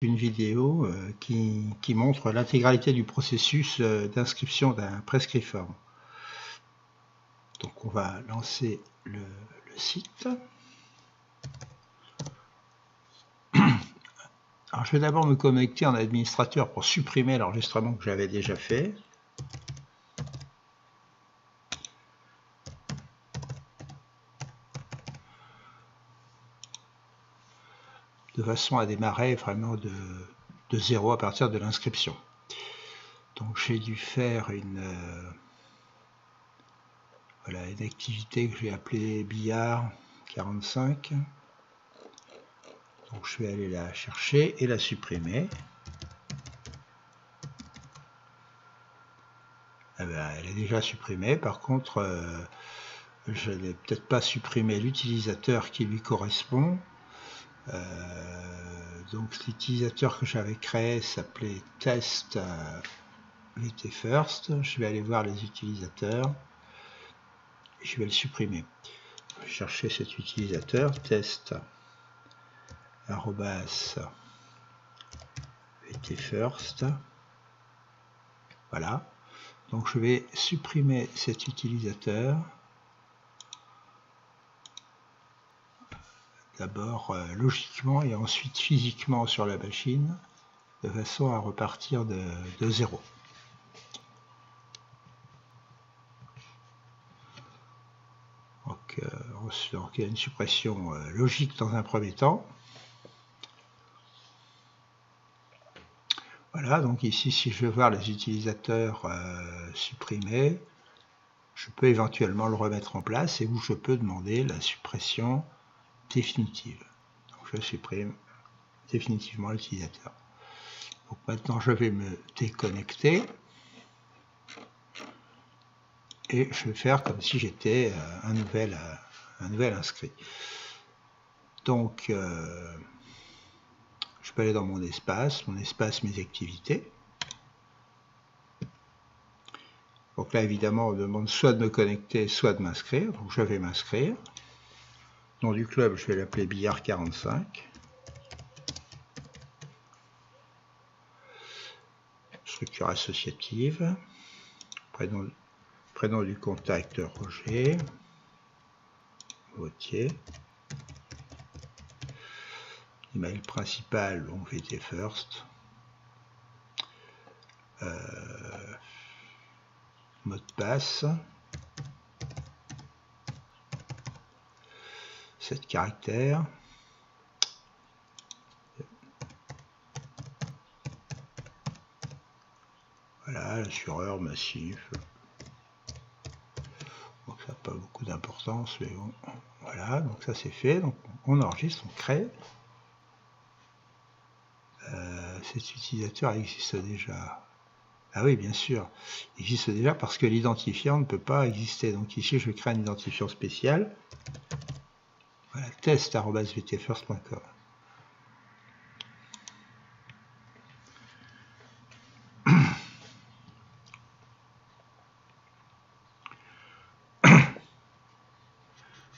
une vidéo qui montre l'intégralité du processus d'inscription d'un prescription. Donc on va lancer le site. Alors je vais d'abord me connecter en administrateur pour supprimer l'enregistrement que j'avais déjà fait. De façon à démarrer vraiment de zéro à partir de l'inscription. Donc j'ai dû faire une activité que j'ai appelée billard 45. Donc je vais aller la chercher et la supprimer. Eh ben, elle est déjà supprimée. Par contre, je n'ai peut-être pas supprimé l'utilisateur qui lui correspond. Donc l'utilisateur que j'avais créé s'appelait test VT-First. Je vais aller voir les utilisateurs. Je vais le supprimer. Je vais chercher cet utilisateur, test @VT-First. Voilà. Donc je vais supprimer cet utilisateur. D'abord logiquement et ensuite physiquement sur la machine, de façon à repartir de zéro. Donc il y a une suppression logique dans un premier temps. Voilà, donc ici si je veux voir les utilisateurs supprimés, je peux éventuellement le remettre en place et où je peux demander la suppression définitive. Donc je supprime définitivement l'utilisateur. Donc maintenant je vais me déconnecter et je vais faire comme si j'étais un nouvel inscrit. Donc je peux aller dans mon espace mes activités. Donc là évidemment on demande soit de me connecter soit de m'inscrire, donc je vais m'inscrire. Nom du club, je vais l'appeler billard 45. Structure associative. Prénom du contact Roger. Vautier. Email principal, donc VT-First. Mot de passe. 7 caractères. Voilà, l'assureur massif. Donc ça n'a pas beaucoup d'importance, mais bon. Voilà, donc ça c'est fait. Donc on enregistre, on crée. Cet utilisateur existe déjà. Ah oui, bien sûr, il existe déjà parce que l'identifiant ne peut pas exister. Donc ici, je vais créer un identifiant spécial. Voilà, test@vtfirst.com.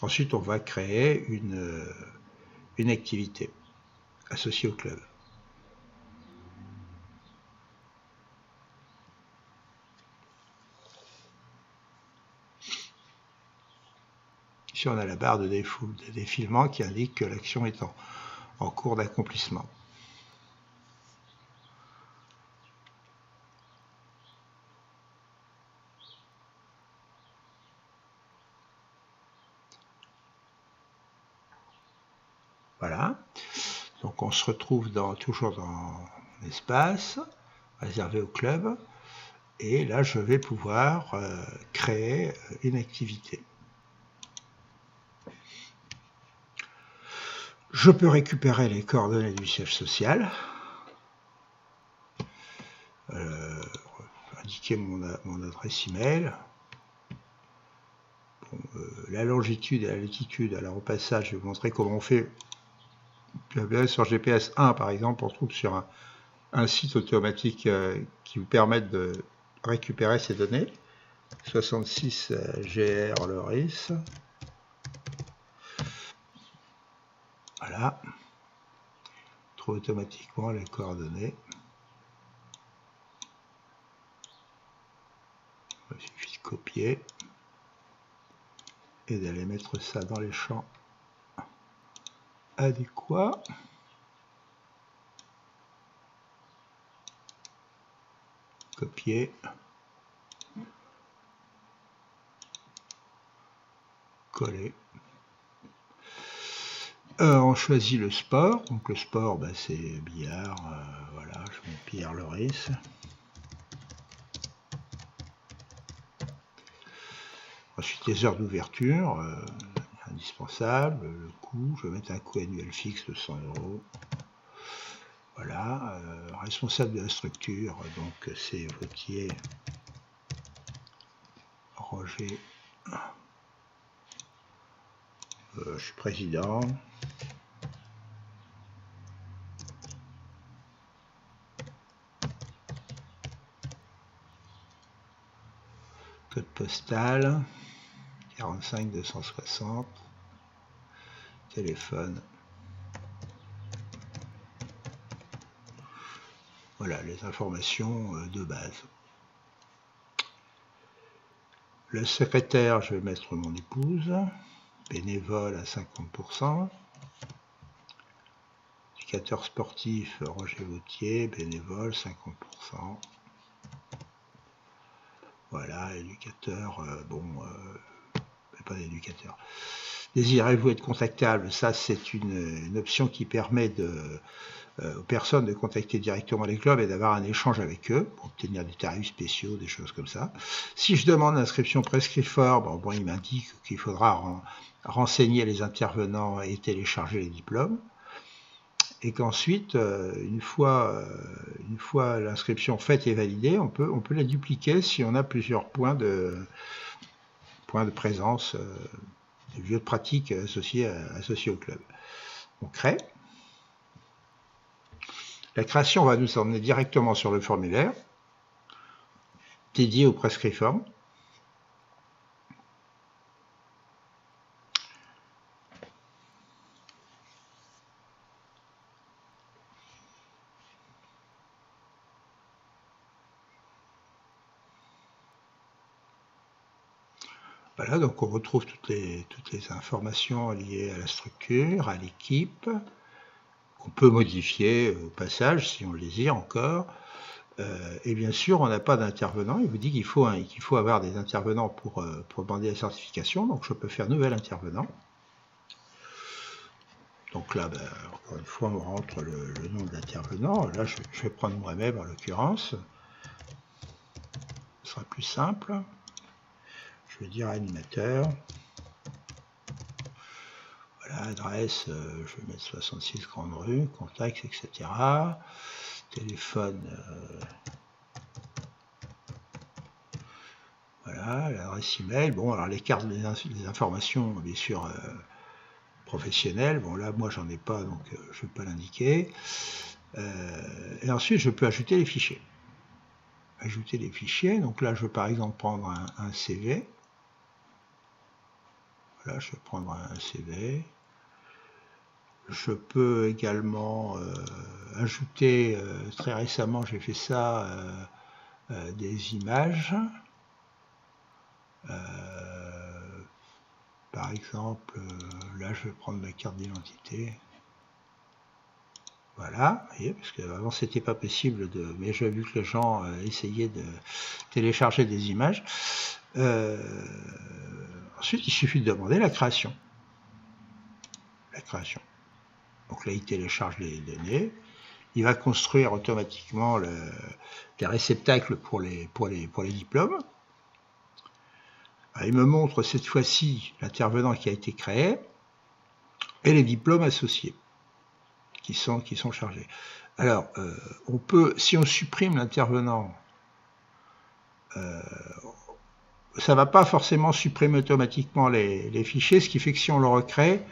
Ensuite, on va créer une activité associée au club. Ici, on a la barre de défilement qui indique que l'action est en cours d'accomplissement. Voilà. Donc, on se retrouve toujours dans l'espace réservé au club. Et là, je vais pouvoir créer une activité. Je peux récupérer les coordonnées du siège social, indiquer mon adresse email, la longitude et la latitude. Alors au passage, je vais vous montrer comment on fait. Sur GPS 1 par exemple, on se trouve sur un site automatique qui vous permet de récupérer ces données. 66 GR Loris. Voilà. retrouve automatiquement les coordonnées. Il suffit de copier et d'aller mettre ça dans les champs adéquats. Copier. Coller. On choisit le sport. Donc le sport, ben, c'est billard. Voilà, je mets Pierre Loris. Ensuite, les heures d'ouverture, indispensable. Le coût, je vais mettre un coût annuel fixe de 100 €. Voilà, responsable de la structure, donc c'est Vautier, Roger. Je suis président. Code postal 45 260. Téléphone. Voilà les informations de base. Le secrétaire, je vais mettre mon épouse. Bénévole à 50%. Éducateur sportif, Roger Vautier, bénévole 50%. Voilà, éducateur, pas d'éducateur. Désirez-vous être contactable? Ça, c'est une option qui permet aux personnes de contacter directement les clubs et d'avoir un échange avec eux pour obtenir des tarifs spéciaux, des choses comme ça. Si je demande l'inscription prescripteur, il m'indique qu'il faudra renseigner les intervenants et télécharger les diplômes. Et qu'ensuite, une fois l'inscription faite et validée, on peut la dupliquer si on a plusieurs points de présence, des lieux de pratique associés au club. On crée. La création va nous emmener directement sur le formulaire dédié au prescription. Voilà, donc on retrouve toutes les informations liées à la structure, à l'équipe, qu'on peut modifier au passage si on le désire encore. Et bien sûr, on n'a pas d'intervenant. Il vous dit qu'il faut avoir des intervenants pour demander la certification. Donc je peux faire nouvel intervenant. Donc là, encore une fois, on rentre le nom de l'intervenant. Là, je vais prendre moi-même en l'occurrence. Ce sera plus simple. Je vais dire animateur. Voilà, adresse, je vais mettre 66 Grande Rue, contact, etc. Téléphone, voilà, l'adresse email. Bon, alors les cartes, les informations, bien sûr, professionnelles. Bon, là, moi, j'en ai pas, donc je ne vais pas l'indiquer. Et ensuite, je peux ajouter les fichiers. Ajouter les fichiers. Donc là, je veux par exemple prendre un CV. Voilà, je vais prendre un CV. Je peux également ajouter, très récemment j'ai fait ça, des images. Par exemple, là je vais prendre ma carte d'identité. Voilà, vous voyez, parce qu'avant c'était pas possible mais j'ai vu que les gens essayaient de télécharger des images. Ensuite, il suffit de demander la création. Donc là, il télécharge les données. Il va construire automatiquement des réceptacles pour les diplômes. Alors, il me montre cette fois-ci l'intervenant qui a été créé et les diplômes associés qui sont chargés. Alors, on peut, si on supprime l'intervenant, ça ne va pas forcément supprimer automatiquement les fichiers, ce qui fait que si on le recrée,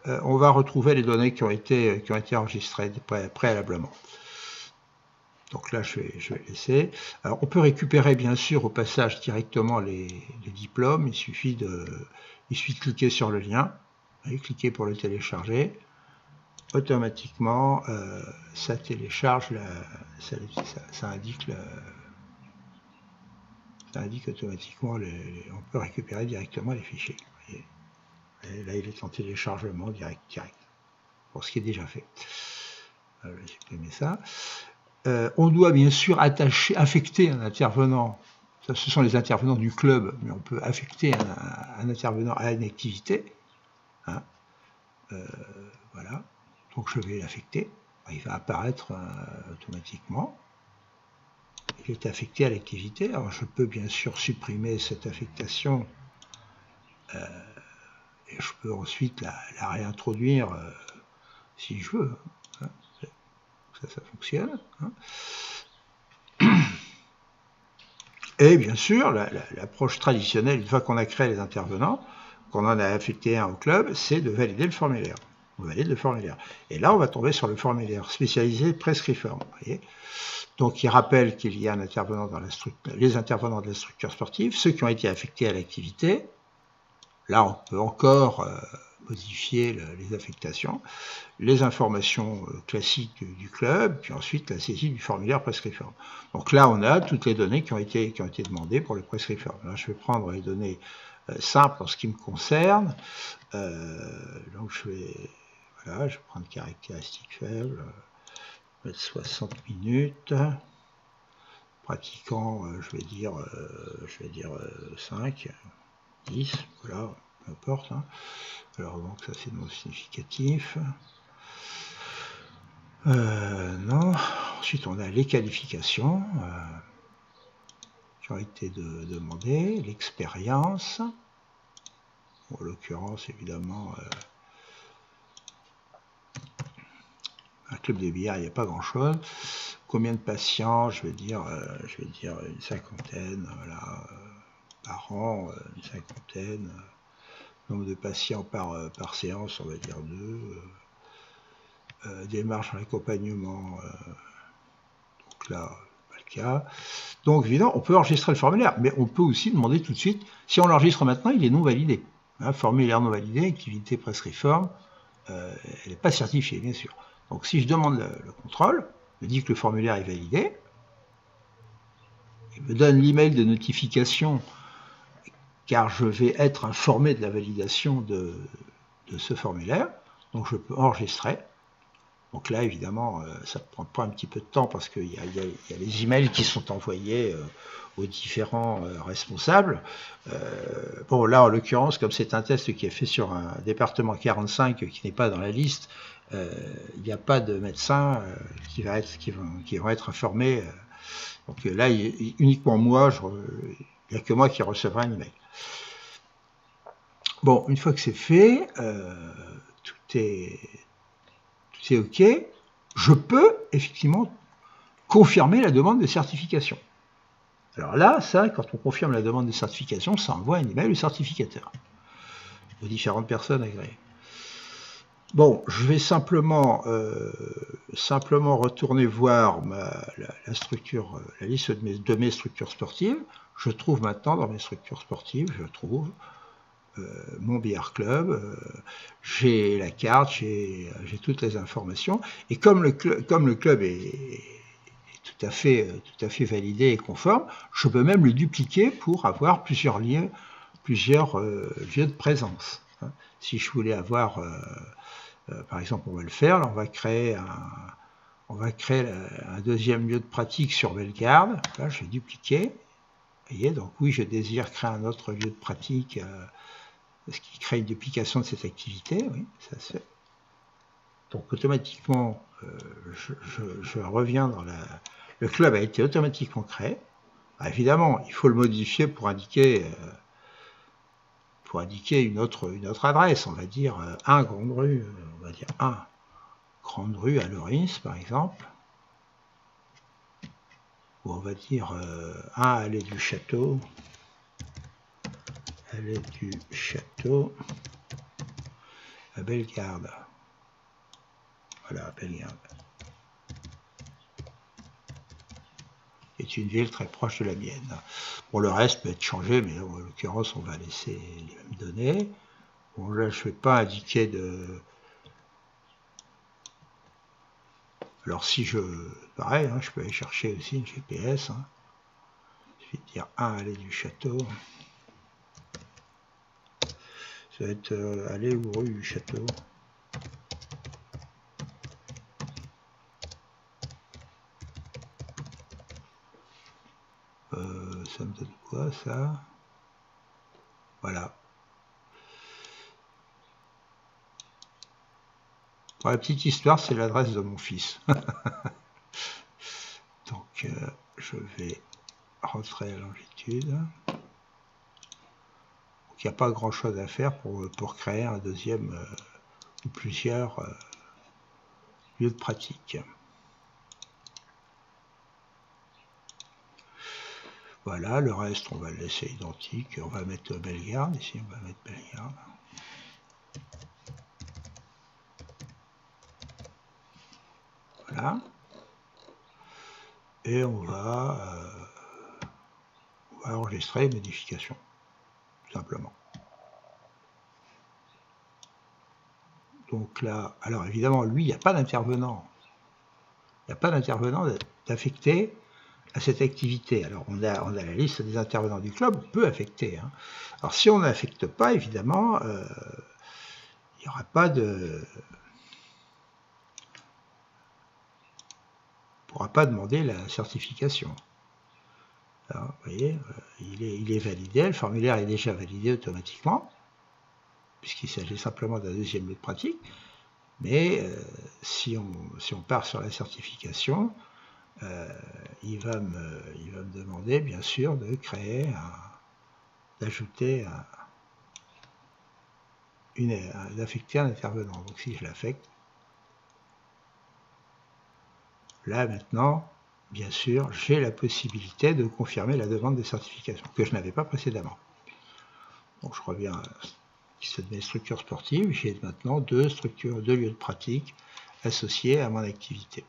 on va retrouver les données qui ont été enregistrées préalablement. Donc là, je vais laisser. Alors, on peut récupérer, bien sûr, au passage directement les diplômes. Il suffit de cliquer sur le lien, et cliquer pour le télécharger. automatiquement, ça télécharge, ça indique automatiquement, on peut récupérer directement les fichiers. Et là, il est en téléchargement direct, pour ce qui est déjà fait. Je vais supprimer ça. On doit bien sûr affecter un intervenant. Ça, ce sont les intervenants du club, mais on peut affecter un intervenant à une activité. Hein. Voilà. Donc je vais l'affecter. Il va apparaître automatiquement. Il est affecté à l'activité. Alors je peux bien sûr supprimer cette affectation. Et je peux ensuite la réintroduire si je veux. Hein. Ça fonctionne. Hein. Et bien sûr, l'approche traditionnelle, une fois qu'on a créé les intervenants, qu'on en a affecté un au club, c'est de valider le formulaire. On valide le formulaire. Et là, on va tomber sur le formulaire spécialisé Prescriform. Donc, il rappelle qu'il y a les intervenants de la structure sportive, ceux qui ont été affectés à l'activité. Là, on peut encore modifier les affectations, les informations classiques du club, puis ensuite la saisie du formulaire Prescriform. Donc là, on a toutes les données qui ont été demandées pour le Prescriform. Là, je vais prendre les données simples en ce qui me concerne. Donc je vais prendre caractéristiques faibles, mettre 60 minutes. Pratiquant, je vais dire 5, 10, voilà, peu importe. Hein. Alors donc ça c'est non significatif. Non. Ensuite on a les qualifications qui ont été demandées, l'expérience. Bon, en l'occurrence évidemment un club de billard il n'y a pas grand chose. Combien de patients? Je vais dire une cinquantaine, voilà, par an, une cinquantaine. Nombre de patients par séance, on va dire 2. Démarche en accompagnement, donc là, pas le cas. Donc évidemment, on peut enregistrer le formulaire, mais on peut aussi demander tout de suite, si on l'enregistre maintenant, il est non validé. Hein, formulaire non validé, activité Prescriform, elle n'est pas certifiée, bien sûr. Donc si je demande le contrôle, me dit que le formulaire est validé, il me donne l'email de notification car je vais être informé de la validation de ce formulaire, donc je peux enregistrer. Donc là, évidemment, ça prend pas un petit peu de temps parce qu'il y a les emails qui sont envoyés aux différents responsables. Bon, là, en l'occurrence, comme c'est un test qui est fait sur un département 45 qui n'est pas dans la liste, il n'y a pas de médecins qui vont être informés. Donc là, uniquement moi, il n'y a que moi qui recevrai un email. Bon, une fois que c'est fait, tout est OK, je peux effectivement confirmer la demande de certification. Alors là, ça, quand on confirme la demande de certification, ça envoie un email au certificateur, aux différentes personnes agréées. Bon, je vais simplement retourner voir la structure, la liste de mes structures sportives. Je trouve maintenant dans mes structures sportives, mon billard club, j'ai la carte, j'ai toutes les informations, et comme le club est tout à fait validé et conforme, je peux même le dupliquer pour avoir plusieurs lieux de présence. Hein. Si je voulais avoir, par exemple, on va le faire, là, on va créer un deuxième lieu de pratique sur Bellegarde. Là, je vais dupliquer. Vous voyez, donc oui, je désire créer un autre lieu de pratique. Ce qui crée une duplication de cette activité, oui, ça se fait. Donc automatiquement, je reviens dans le club a été automatiquement créé. Alors, évidemment, il faut le modifier pour indiquer une autre adresse. On va dire 1 Grande Rue, on va dire 1 Grande Rue à Loris, par exemple. Ou on va dire 1 Allée du Château. Allée du Château à Bellegarde. Voilà, Bellegarde. C'est une ville très proche de la mienne. Bon, le reste peut être changé, mais en l'occurrence, on va laisser les mêmes données. Bon, là, je ne vais pas indiquer Alors si pareil, hein, je peux aller chercher aussi une GPS. Hein. Il suffit de dire 1 allée du château. Ça va être allée ou rue du château. Ça me donne quoi ça? Voilà. Pour la petite histoire, c'est l'adresse de mon fils. Donc je vais rentrer la longitude. Donc il n'y a pas grand chose à faire pour créer un deuxième ou plusieurs lieux de pratique. Voilà, le reste, on va le laisser identique. On va mettre Bellegarde, ici, on va mettre Bellegarde. Voilà. Et on va enregistrer les modifications, tout simplement. Donc là, alors évidemment, lui, il n'y a pas d'intervenant. Il n'y a pas d'intervenant d'affecter à cette activité. Alors on a la liste des intervenants du club, on peut affecter. Hein. Alors si on n'affecte pas, évidemment, il n'y aura pas de... On ne pourra pas demander la certification. Alors, vous voyez, il est validé, le formulaire est déjà validé automatiquement, puisqu'il s'agit simplement d'un deuxième lieu de pratique. Mais si on part sur la certification, il va me demander, bien sûr, de créer, d'ajouter, d'affecter un intervenant. Donc si je l'affecte, là maintenant, bien sûr, j'ai la possibilité de confirmer la demande de certification, que je n'avais pas précédemment. Donc je reviens à mes structures sportives, j'ai maintenant deux lieux de pratique associés à mon activité.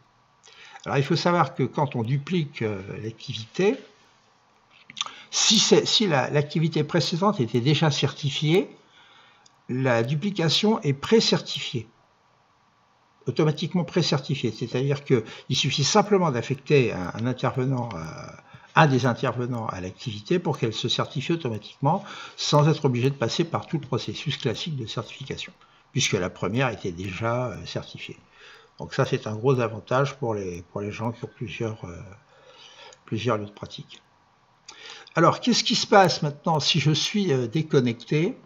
Alors il faut savoir que quand on duplique l'activité, si l'activité précédente était déjà certifiée, la duplication est pré-certifiée, automatiquement pré-certifiée. C'est-à-dire qu'il suffit simplement d'affecter un intervenant, un des intervenants à l'activité pour qu'elle se certifie automatiquement sans être obligé de passer par tout le processus classique de certification, puisque la première était déjà certifiée. Donc ça, c'est un gros avantage pour les gens qui ont plusieurs lieux de pratique. Alors, qu'est-ce qui se passe maintenant si je suis déconnecté?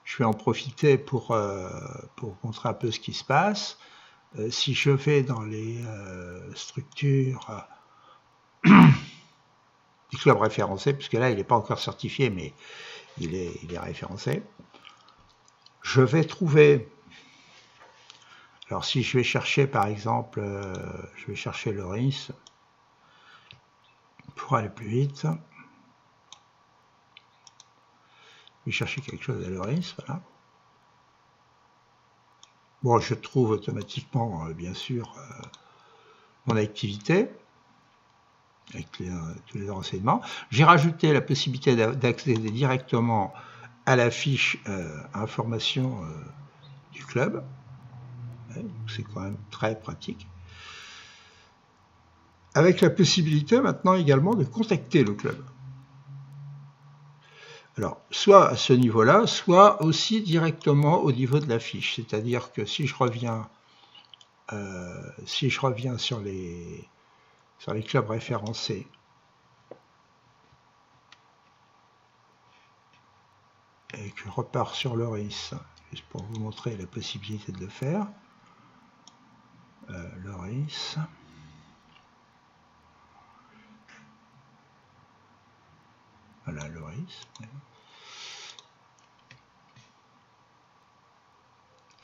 Je vais en profiter pour montrer un peu ce qui se passe. Si je vais dans les structures du club référencé, puisque là, il n'est pas encore certifié, mais il est référencé, je vais trouver... Alors, si je vais chercher, par exemple, je vais chercher le RIS pour aller plus vite. Je vais chercher quelque chose à l'ORIS, voilà. Bon, je trouve automatiquement, bien sûr, mon activité, avec tous les renseignements. J'ai rajouté la possibilité d'accéder directement à la fiche information du club. Ouais, c'est quand même très pratique. Avec la possibilité maintenant également de contacter le club. Alors, soit à ce niveau-là, soit aussi directement au niveau de la fiche. C'est-à-dire que si je reviens sur les clubs référencés, et que je repars sur l'ORIS, juste pour vous montrer la possibilité de le faire, l'ORIS, voilà l'ORIS.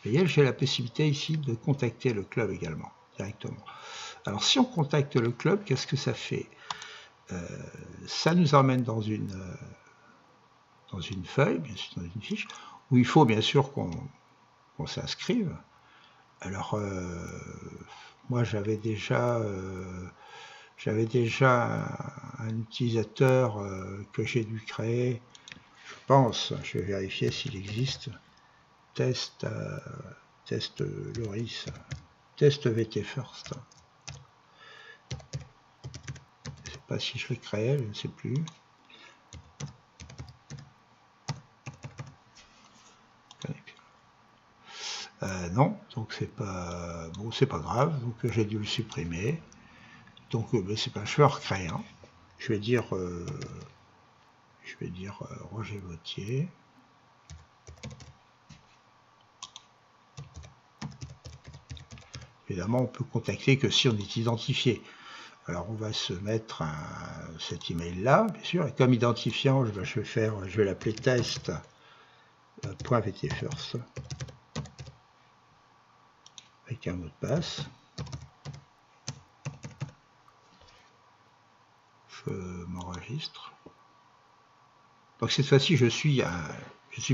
Vous voyez, j'ai la possibilité ici de contacter le club également, directement. Alors si on contacte le club, qu'est-ce que ça fait? Ça nous emmène dans une feuille, bien sûr, dans une fiche, où il faut bien sûr qu'on s'inscrive. Alors, moi j'avais déjà un utilisateur que j'ai dû créer, je pense, je vais vérifier s'il existe, test l'ORIS. test VT First. Je ne sais pas si je l'ai créé, je ne sais plus. Non, donc c'est pas bon, c'est pas grave, donc j'ai dû le supprimer. Donc c'est pas, je vais recréer. Hein. Je vais dire Roger Vautier. Évidemment, on peut contacter que si on est identifié. Alors on va se mettre cet email là, bien sûr, et comme identifiant, je vais l'appeler test.vtfirst avec un mot de passe. Je m'enregistre. Donc cette fois-ci, je suis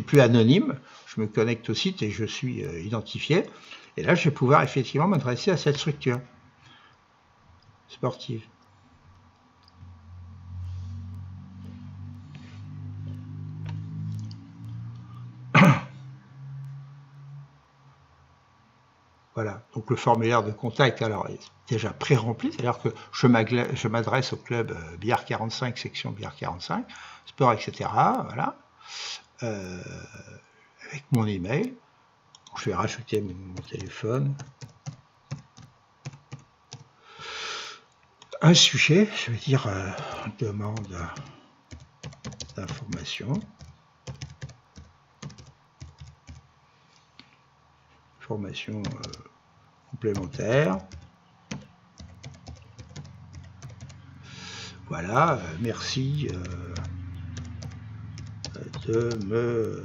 plus anonyme, je me connecte au site et je suis identifié. Et là, je vais pouvoir effectivement m'adresser à cette structure sportive. Voilà, donc le formulaire de contact alors est déjà pré-rempli, c'est-à-dire que je m'adresse au club Billard 45, section Billard 45, sport, etc. Voilà, avec mon email. Je vais rajouter mon téléphone. Un sujet, je vais dire demande d'information. Formation complémentaire. Voilà, merci de me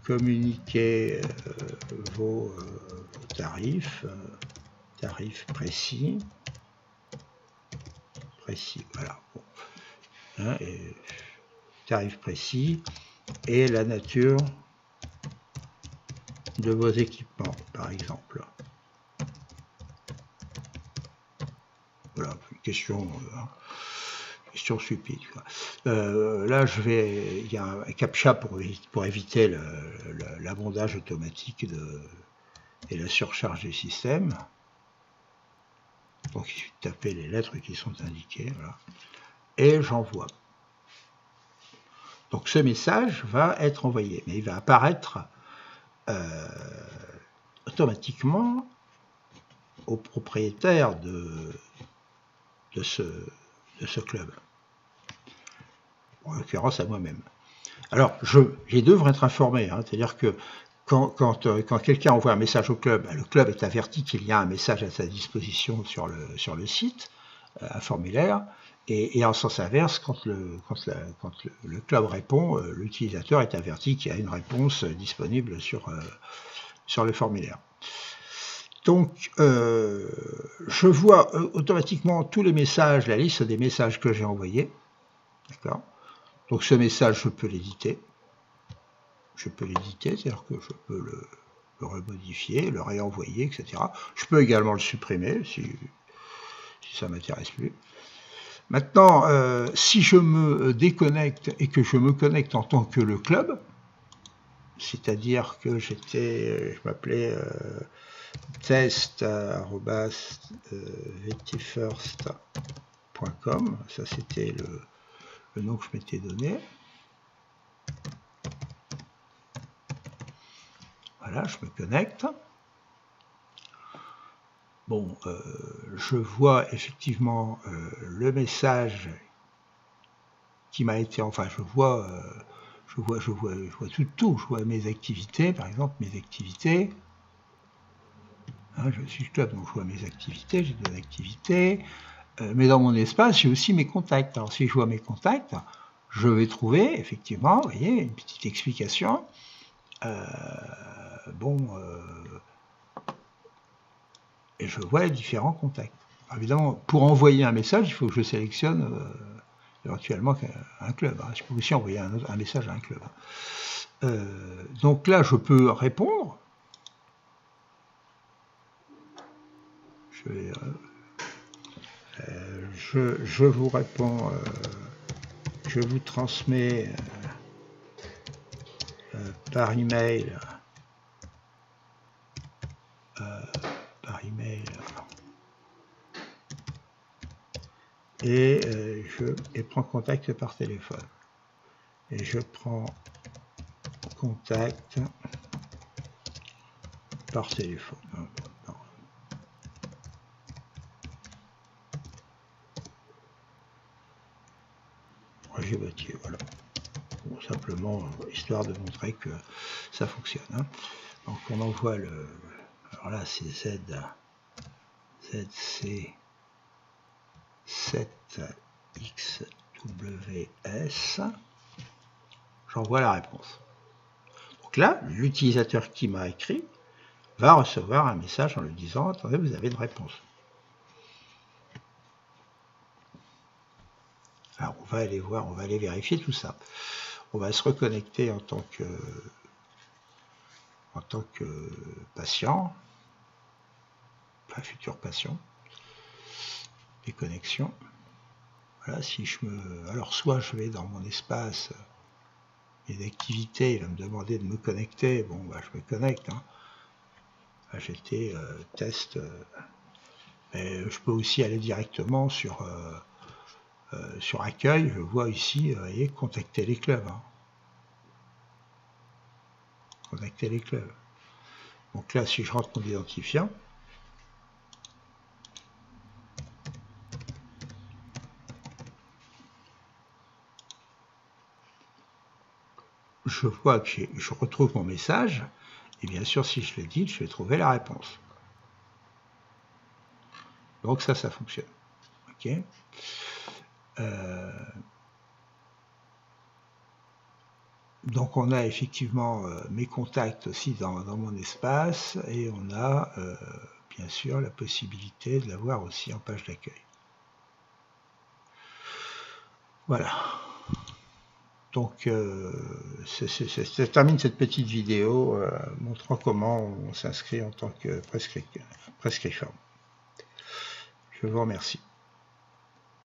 communiquer vos tarifs, tarifs précis, voilà. Bon. Hein, et tarifs précis et la nature de vos équipements, par exemple. Voilà, une question stupide. Là, il y a un CAPTCHA pour éviter l'abondage automatique et la surcharge du système. Donc, il suffit de taper les lettres qui sont indiquées. Voilà. Et j'envoie. Donc, ce message va être envoyé, mais il va apparaître automatiquement au propriétaire de ce club, en l'occurrence à moi-même. Alors, les deux vont être informés, hein, c'est-à-dire que quand quelqu'un envoie un message au club, le club est averti qu'il y a un message à sa disposition sur le site, un formulaire, et en sens inverse, quand le club répond, l'utilisateur est averti qu'il y a une réponse disponible sur le formulaire. Donc, je vois automatiquement tous les messages, la liste des messages que j'ai envoyés. D'accord ? Donc, ce message, je peux l'éditer. C'est-à-dire que je peux le remodifier, le réenvoyer, etc. Je peux également le supprimer si ça ne m'intéresse plus. Maintenant, si je me déconnecte et que je me connecte en tant que le club, c'est-à-dire que je m'appelais test@vtfirst.com, ça c'était le nom que je m'étais donné. Voilà, je me connecte. Bon, je vois effectivement le message qui m'a été, enfin je vois tout, je vois mes activités, par exemple mes activités. Hein, je suis club, donc je vois mes activités, j'ai deux activités, mais dans mon espace, j'ai aussi mes contacts. Alors si je vois mes contacts, je vais trouver effectivement, vous voyez, une petite explication. Et je vois les différents contacts. Alors, évidemment, pour envoyer un message, il faut que je sélectionne éventuellement un club. Hein. Je peux aussi envoyer un message à un club. Donc là, je peux répondre. Je vous réponds, je vous transmets par email et prendre contact par téléphone. Et je prends contact par téléphone. Roger Bautier, voilà. Bon, simplement, histoire de montrer que ça fonctionne. Hein. Donc on envoie le... Alors là, c'est ZC7XWS. J'envoie la réponse. Donc là, l'utilisateur qui m'a écrit va recevoir un message en lui disant « Attendez, vous avez une réponse ». Alors on va aller voir, on va aller vérifier tout ça. On va se reconnecter en tant que patient, enfin futur patient, les connexions. Voilà, si je me... Alors soit je vais dans mon espace et d'activité, il va me demander de me connecter, bon bah je me connecte. Hein. HT test, mais je peux aussi aller directement sur accueil. Je vois ici, vous voyez, contacter les clubs. Hein. Contacter les clubs. Donc là, si je rentre mon identifiant, je vois que je retrouve mon message, et bien sûr, si je le dis, je vais trouver la réponse. Donc ça fonctionne. Ok. Donc on a effectivement mes contacts aussi dans mon espace, et on a bien sûr la possibilité de l'avoir aussi en page d'accueil. Voilà. Donc, ça termine cette petite vidéo montrant comment on s'inscrit en tant que prescripteur. Je vous remercie.